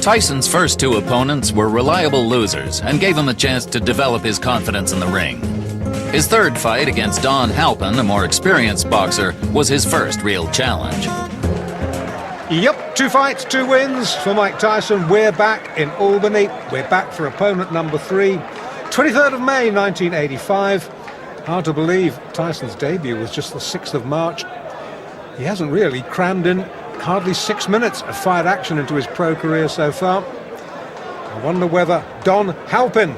Tyson's first two opponents were reliable losers and gave him a chance to develop his confidence in the ring. His third fight against Halpin, a more experienced boxer, was his first real challenge. Yep, 2 fights, 2 wins for Mike Tyson. We're back in Albany. We're back for opponent number 3. 23rd of May, 1985. Hard to believe Tyson's debut was just the 6th of March. He hasn't really crammed in hardly 6 minutes of fight action into his pro career so far. I wonder whether Halpin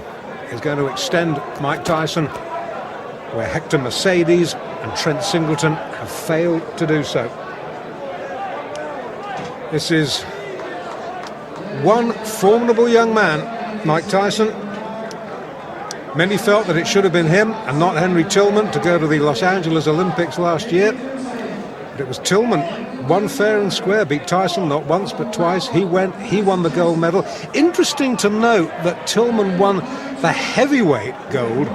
is going to extend Mike Tyson where Hector Mercedes and Trent Singleton have failed to do so. This is one formidable young man, Mike Tyson. Many felt that it should have been him and not Henry Tillman to go to the Los Angeles Olympics last year. But it was Tillman, won fair and square, beat Tyson not once but twice. He won the gold medal. Interesting to note that Tillman won the heavyweight gold,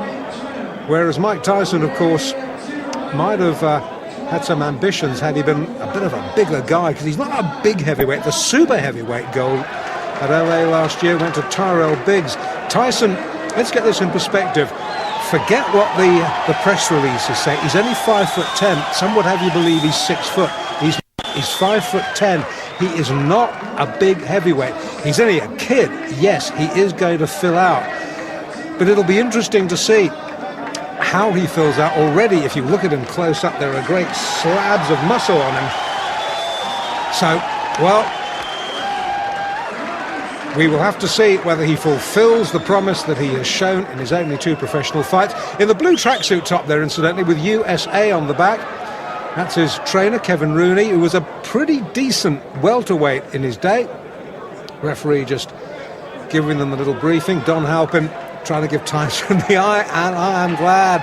whereas Mike Tyson, of course, might have had some ambitions had he been a bit of a bigger guy, because he's not a big heavyweight. The super heavyweight gold at LA last year went to Tyrell Biggs. Tyson, let's get this in perspective. Forget what the press releases say. He's only 5'10". Some would have you believe he's 6 foot. He's 5'10". He is not a big heavyweight. He's only a kid. Yes, he is going to fill out. But it'll be interesting to see how he fills out. Already, if you look at him close up, there are great slabs of muscle on him. So, well, we will have to see whether he fulfills the promise that he has shown in his only 2 professional fights. In the blue tracksuit top there, incidentally, with USA on the back, that's his trainer, Kevin Rooney, who was a pretty decent welterweight in his day. Referee just giving them a little briefing. Halpin trying to give Tyson the eye, and I am glad.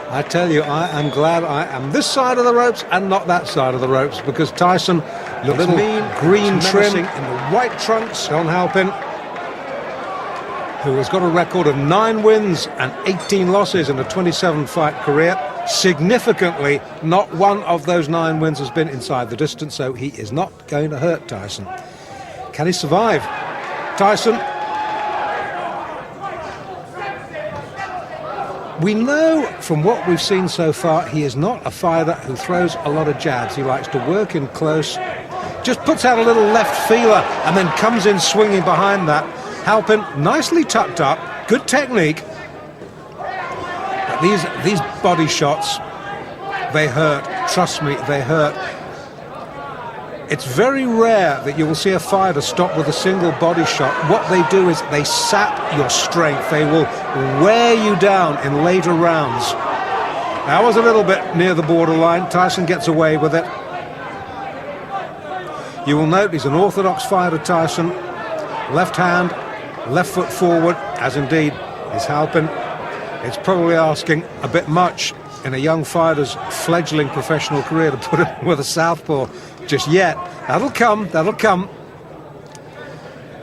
I tell you, I am glad I am this side of the ropes and not that side of the ropes, because Tyson, the little mean, green trim in the white trunks, Halpin, who has got a record of 9 wins and 18 losses in a 27-fight career. Significantly, not one of those 9 wins has been inside the distance, so he is not going to hurt Tyson. Can he survive? Tyson, we know from what we've seen so far, he is not a fighter who throws a lot of jabs. He likes to work in close, just puts out a little left feeler and then comes in swinging behind that. Halpin, nicely tucked up, good technique. But these body shots, they hurt. Trust me, they hurt. It's very rare that you will see a fighter stop with a single body shot. What they do is they sap your strength. They will wear you down in later rounds. That was a little bit near the borderline. Tyson gets away with it. You will note he's an orthodox fighter, Tyson. Left hand, left foot forward, as indeed is Halpin. It's probably asking a bit much in a young fighter's fledgling professional career to put him with a southpaw just yet. That'll come, that'll come.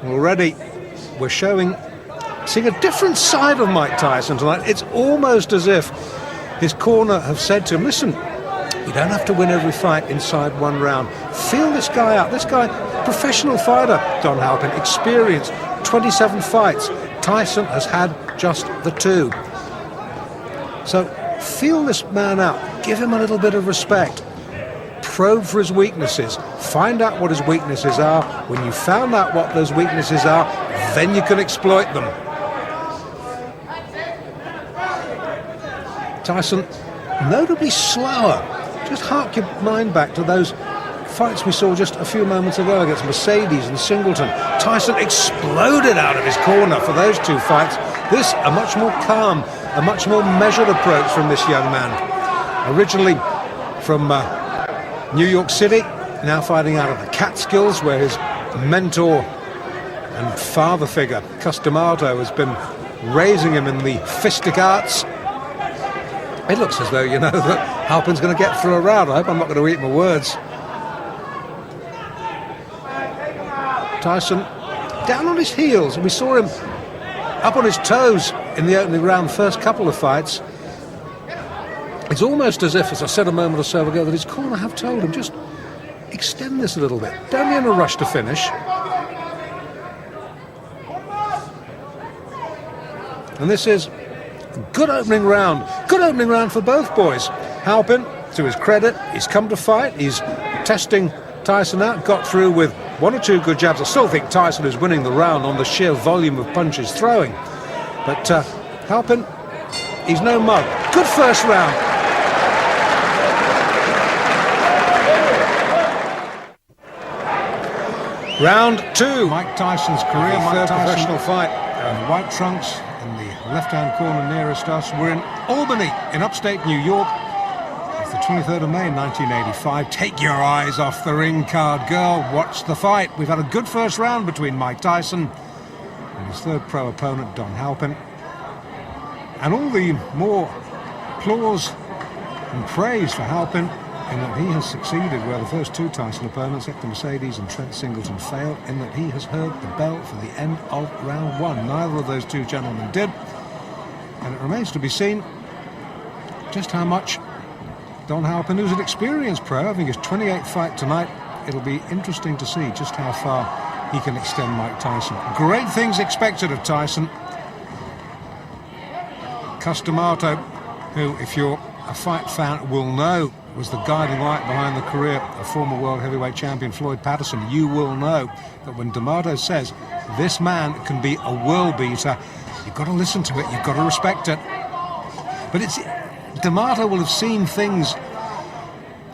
Already we're seeing a different side of Mike Tyson tonight. It's almost as if his corner have said to him, listen, you don't have to win every fight inside 1 round. Feel this guy out. This guy, professional fighter, Halpin, experienced 27 fights. Tyson has had just the 2. So feel this man out. Give him a little bit of respect. Probe for his weaknesses. Find out what his weaknesses are. When you found out what those weaknesses are, then you can exploit them. Tyson, notably slower. Just hark your mind back to those fights we saw just a few moments ago against Mercedes and Singleton. Tyson exploded out of his corner for those 2 fights. This, a much more calm, a much more measured approach from this young man. Originally from New York City, now fighting out of the Catskills, where his mentor and father figure, Customato, has been raising him in the fistic arts. It looks as though, you know, that Halpin's going to get through a round. I hope I'm not going to eat my words. Tyson down on his heels. We saw him up on his toes in the opening round, first couple of fights. It's almost as if, as I said a moment or so ago, that his corner have told him, just extend this a little bit. Don't be in a rush to finish. And this is a good opening round. Good opening round for both boys. Halpin, to his credit, he's come to fight. He's testing Tyson out, got through with one or two good jabs. I still think Tyson is winning the round on the sheer volume of punches throwing. But Halpin, he's no mug. Good first round. Round two. Mike Tyson's career, Mike Tyson, professional fight. The white trunks in the left-hand corner nearest us. We're in Albany, in upstate New York. It's the 23rd of May, 1985. Take your eyes off the ring card, girl. Watch the fight. We've had a good first round between Mike Tyson and his third pro opponent, Don Halpin. And all the more applause and praise for Halpin in that he has succeeded where the first two Tyson opponents, Hector Mercedes and Trent Singleton, failed, in that he has heard the bell for the end of round one. Neither of those two gentlemen did. And it remains to be seen just how much Don Halpin, who's an experienced pro, having his 28th fight tonight, it'll be interesting to see just how far he can extend Mike Tyson. Great things expected of Tyson. Customato, who, if you're a fight fan, will know was the guiding light behind the career of former world heavyweight champion Floyd Patterson. You will know that when D'Amato says this man can be a world beater, you've got to listen to it, you've got to respect it. But it's D'Amato will have seen things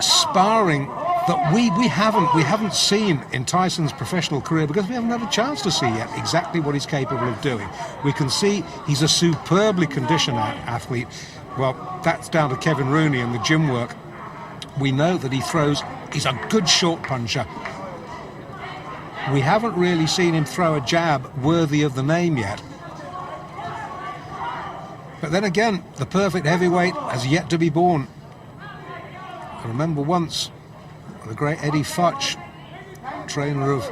sparring that we haven't seen in Tyson's professional career, because we haven't had a chance to see yet exactly what he's capable of doing. We can see he's a superbly conditioned athlete. Well, that's down to Kevin Rooney and the gym work. We know that he's a good short puncher. We haven't really seen him throw a jab worthy of the name yet. But then again, the perfect heavyweight has yet to be born. I remember once the great Eddie Futch, trainer of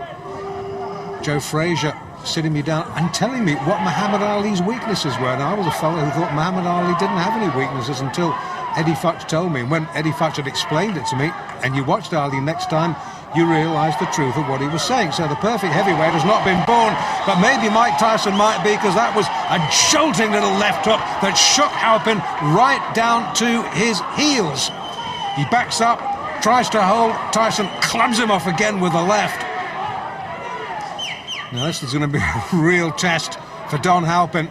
Joe Frazier, sitting me down and telling me what Muhammad Ali's weaknesses were. And I was a fellow who thought Muhammad Ali didn't have any weaknesses until Eddie Futch told me. And when Eddie Futch had explained it to me, and you watched Ali next time, you realised the truth of what he was saying. So the perfect heavyweight has not been born, but maybe Mike Tyson might be, because that was a jolting little left hook that shook Halpin right down to his heels. He backs up, tries to hold, Tyson clubs him off again with the left. Now this is going to be a real test for Don Halpin.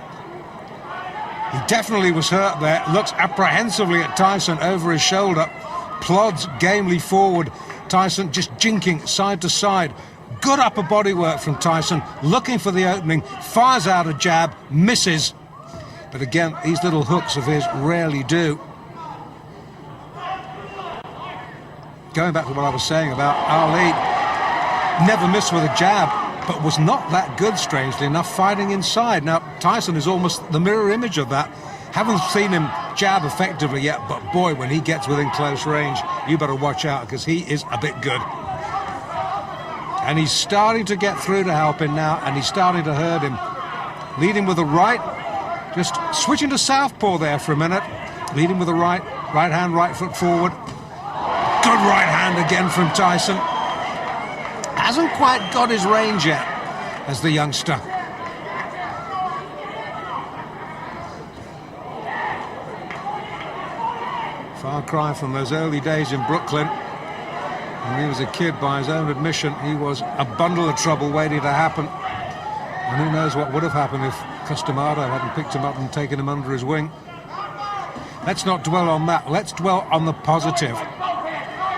He definitely was hurt there, looks apprehensively at Tyson over his shoulder, plods gamely forward, Tyson just jinking side to side. Good upper body work from Tyson, looking for the opening, fires out a jab, misses. But again, these little hooks of his rarely do. Going back to what I was saying about Ali, never missed with a jab, but was not that good, strangely enough, fighting inside. Now, Tyson is almost the mirror image of that. Haven't seen him jab effectively yet, but boy, when he gets within close range, you better watch out, because he is a bit good. And he's starting to get through to Halpin now, and he's starting to hurt him. Leading with the right, just switching to southpaw there for a minute. Leading with the right hand, right foot forward. Good right hand again from Tyson. Hasn't quite got his range yet as the youngster. Far cry from those early days in Brooklyn. When he was a kid, by his own admission, he was a bundle of trouble waiting to happen. And who knows what would have happened if Customato hadn't picked him up and taken him under his wing. Let's not dwell on that. Let's dwell on the positive.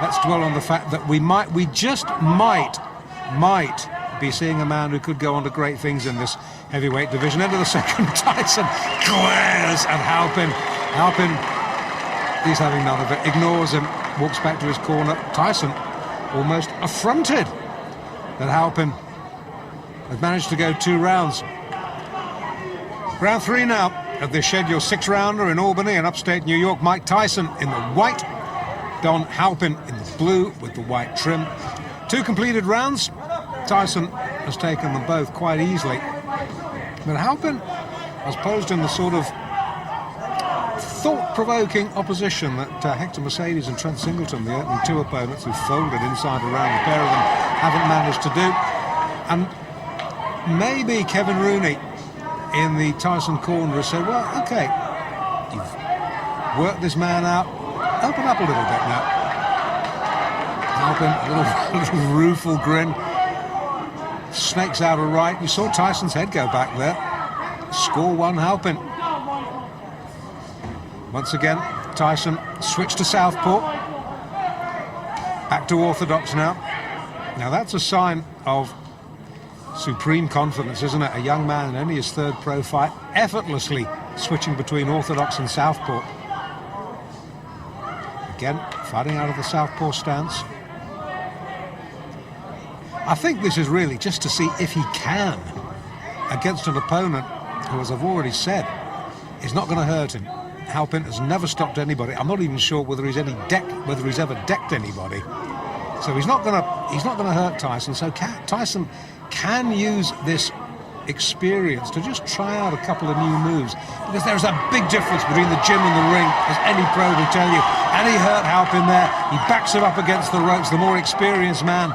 Let's dwell on the fact that we just might be seeing a man who could go on to great things in this heavyweight division. End of the second, Tyson glares at Halpin. Halpin, he's having none of it, ignores him, walks back to his corner. Tyson almost affronted that Halpin has managed to go 2 rounds. Round 3 now of this scheduled 6-rounder in Albany in upstate New York. Mike Tyson in the white, Don Halpin in the blue with the white trim. 2 completed rounds. Tyson has taken them both quite easily. But Halpin has posed in the sort of thought-provoking opposition that Hector Mercedes and Trent Singleton, the opening 2 opponents who folded inside around, the pair of them haven't managed to do. And maybe Kevin Rooney in the Tyson corner has said, well, okay, you've worked this man out, open up a little bit now. Halpin, a little rueful grin, snakes out a right. You saw Tyson's head go back there. Score one, Halpin. Once again, Tyson switched to southpaw. Back to orthodox now. Now that's a sign of supreme confidence, isn't it? A young man in only his third pro fight, effortlessly switching between orthodox and southpaw. Again, fighting out of the southpaw stance. I think this is really just to see if he can, against an opponent who, as I've already said, is not going to hurt him. Halpin has never stopped anybody. I'm not even sure whether he's ever decked anybody. So he's not going to hurt Tyson. So Tyson can use this experience to just try out a couple of new moves, because there's a big difference between the gym and the ring, as any pro will tell you. And he hurt Halpin there. He backs him up against the ropes. The more experienced man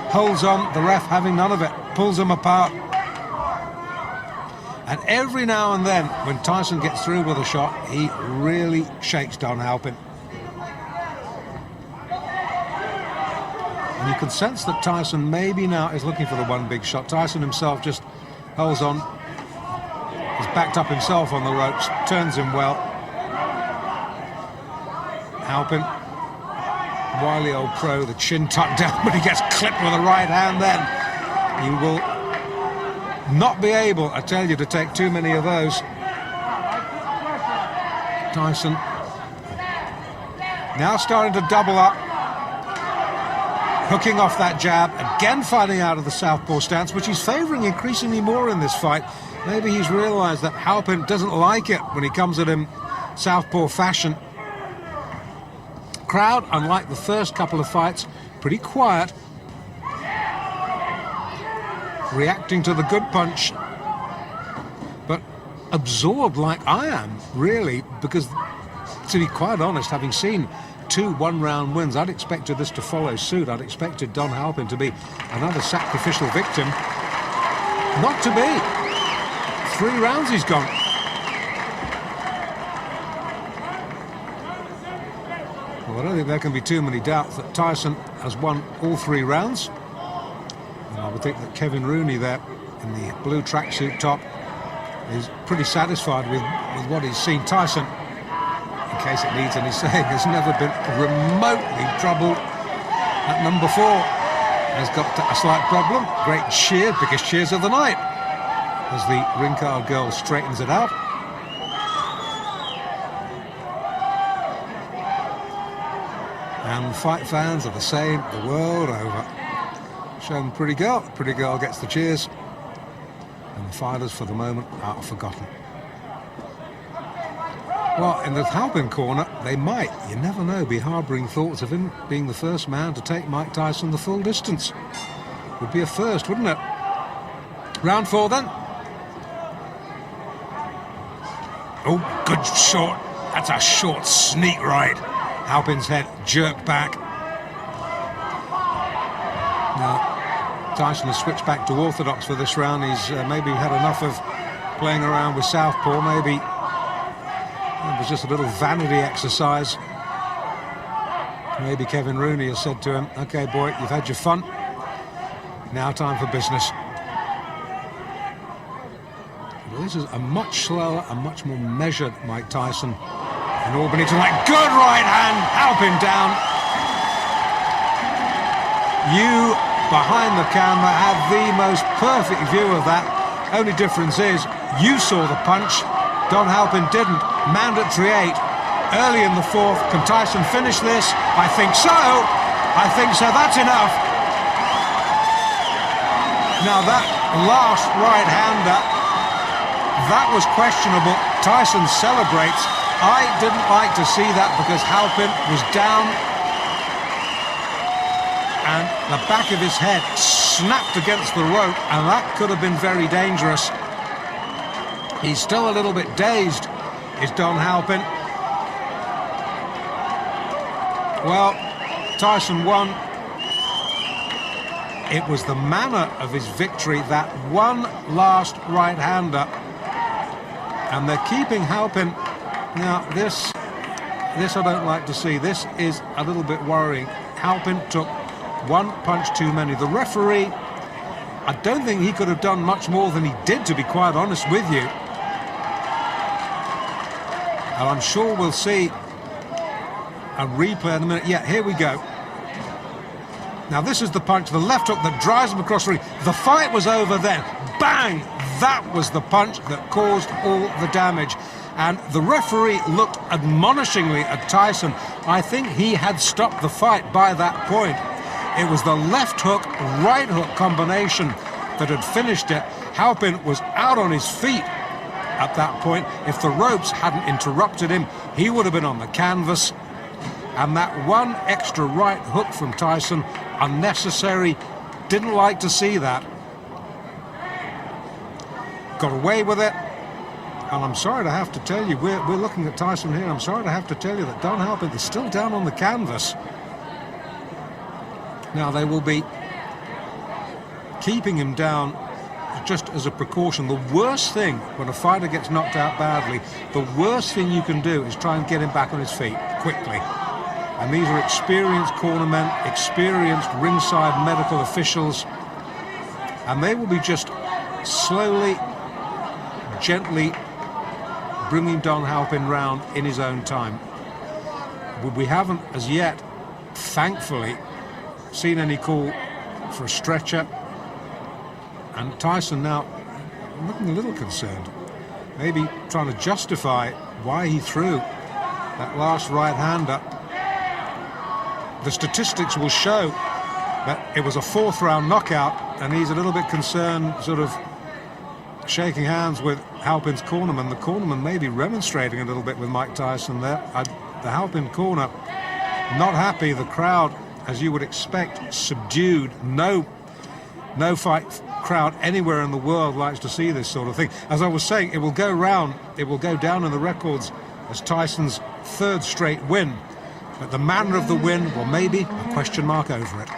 holds on, the ref having none of it, pulls them apart. And every now and then, when Tyson gets through with a shot, he really shakes Don Halpin. And you can sense that Tyson maybe now is looking for the one big shot. Tyson himself just holds on. He's backed up himself on the ropes, turns him well. Halpin, wily old pro, the chin tucked down, but he gets clipped with a right hand then. He will not be able, I tell you, to take too many of those. Tyson now starting to double up, hooking off that jab, again fighting out of the southpaw stance, which he's favouring increasingly more in this fight. Maybe he's realised that Halpin doesn't like it when he comes at him southpaw fashion. Crowd, unlike the first couple of fights, pretty quiet, reacting to the good punch, but absorbed like I am, really, because, to be quite honest, having seen 2 one-round wins, I'd expected this to follow suit. I'd expected Don Halpin to be another sacrificial victim. Not to be. 3 rounds he's gone. Well, I don't think there can be too many doubts that Tyson has won all 3 rounds. And I would think that Kevin Rooney there in the blue tracksuit top is pretty satisfied with what he's seen. Tyson, in case it needs any saying, has never been remotely troubled at number 4. Has got a slight problem. Great cheer, biggest cheers of the night, as the ring card girl straightens it out. And fight fans are the same the world over. Show them Pretty Girl. Pretty Girl gets the cheers. And the fighters, for the moment, are forgotten. Well, in the Halpin corner, they might, you never know, be harbouring thoughts of him being the first man to take Mike Tyson the full distance. Would be a first, wouldn't it? Round 4 then. Oh, good short. That's a short sneak right. Halpin's head jerked back. Now, Tyson has switched back to orthodox for this round. He's maybe had enough of playing around with southpaw. Maybe it was just a little vanity exercise. Maybe Kevin Rooney has said to him, okay, boy, you've had your fun. Now time for business. Well, this is a much slower and much more measured Mike Tyson in Albany tonight. Good right hand, Halpin down. You, behind the camera, have the most perfect view of that. Only difference is, you saw the punch, Don Halpin didn't. Mandatory 8, early in the 4th. Can Tyson finish this? I think so. I think so. That's enough. Now that last right-hander, that was questionable. Tyson celebrates. I didn't like to see that because Halpin was down and the back of his head snapped against the rope, and that could have been very dangerous. He's still a little bit dazed, is Don Halpin. Well, Tyson won. It was the manner of his victory, that one last right-hander, And they're keeping Halpin. Now, this I don't like to see. This is a little bit worrying. Halpin took one punch too many. The referee, I don't think he could have done much more than he did, to be quite honest with you. And I'm sure we'll see a replay in a minute. Yeah, here we go. Now this is the punch, the left hook that drives him across the ring. The fight was over then. Bang! That was the punch that caused all the damage. And the referee looked admonishingly at Tyson. I think he had stopped the fight by that point. It was the left hook, right hook combination that had finished it. Halpin was out on his feet at that point. If the ropes hadn't interrupted him, he would have been on the canvas. And that one extra right hook from Tyson, unnecessary, didn't like to see that. Got away with it. And I'm sorry to have to tell you, we're looking at Tyson here, I'm sorry to have to tell you that Don Halpin is still down on the canvas. Now they will be keeping him down just as a precaution. The worst thing when a fighter gets knocked out badly, the worst thing you can do is try and get him back on his feet quickly. And these are experienced cornermen, experienced ringside medical officials, and they will be just slowly, gently bringing Don Halpin round in his own time. We haven't as yet, thankfully, seen any call for a stretcher. And Tyson now looking a little concerned, maybe trying to justify why he threw that last right-hander. The statistics will show that it was a fourth-round knockout, and he's a little bit concerned, sort of shaking hands with Halpin's cornerman. The cornerman may be remonstrating a little bit with Mike Tyson there. The Halpin corner not happy. The crowd, as you would expect, subdued. No fight crowd anywhere in the world likes to see this sort of thing. As I was saying, it will go round, it will go down in the records as Tyson's third straight win. But the manner of the win, well, maybe a question mark over it.